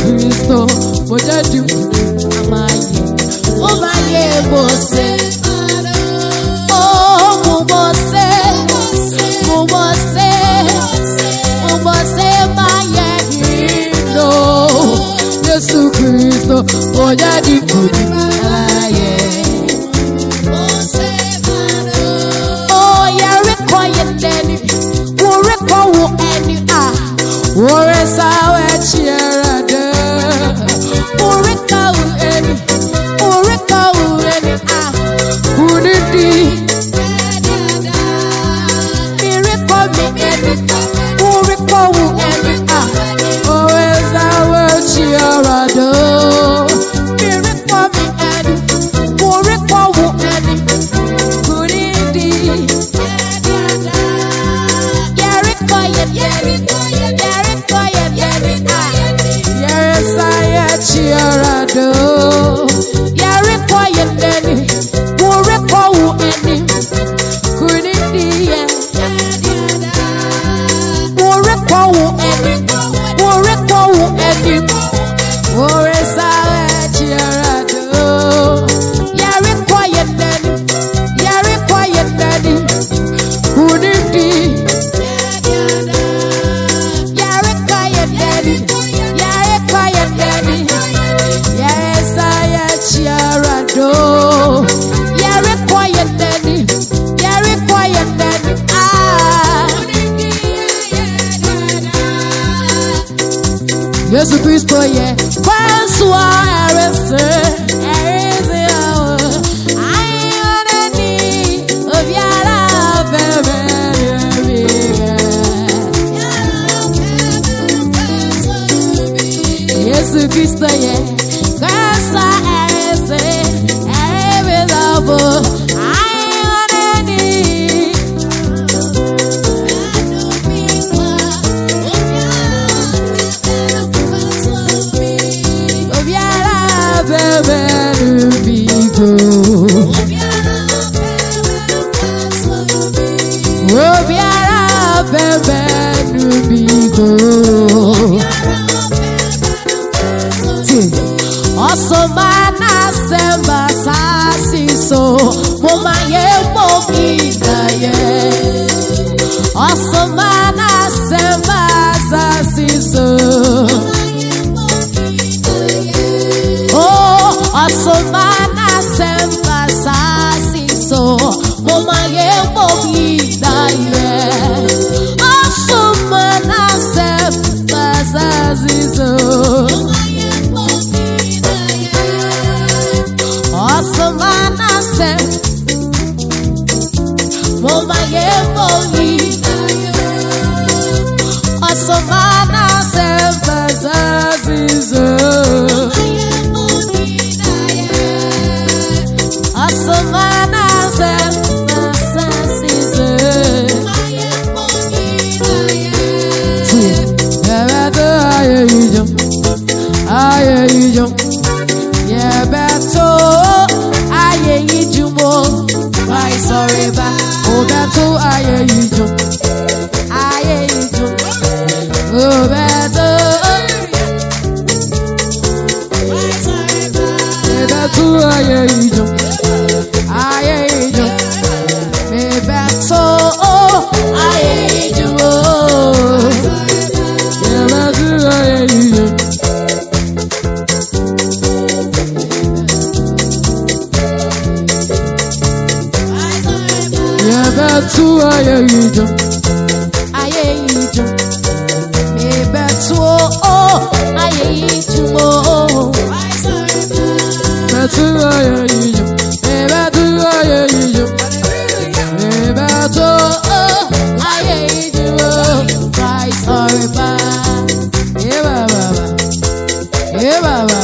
Christo, Mojadu, Amaye, Omaye, Bose, oh, Mubose, Mubose, Mubose, Maye, Hindo, Yesu Christo, Mojadu, Amaye. Oh, yeah, require Danny, who recall any War is our cheer, Orica, any, who did be? Miracle me, any, Orica, any, war is our cheer, Miracle me, any, Orica, any, who did be? Chiarado, ya require any, who recall any, couldn't be, who recall any, or is our Chiarado, ya require any, couldn't be, ya require any. Yes, I am Chiarado. You require daddy. You require daddy. Yes, Christo, yeah. First one, I need of your love, Yes, Christo, yeah. Cause I say, every love, I need. Of your love, baby, be good. Of your love, baby, be good. Osomana semba sasi so moma ye mokida ye. Osomana semba sasi so. Oh, osomana semba sasi so moma ye mokida ye. Osomana semba sasi so. Osomana se, moma ye moyi. Osomana se bazazizo. Osomana se bazazizo. Aye you yeah beto. Why sorry ba oh beto aye you oh beto why sorry ba beto aye you me beto oh aye you yeah beto aye you Betu aye you, me betu oh aye you betu aye you, me betu aye you, me betu oh aye you, Christ sorry ba, yeah baba,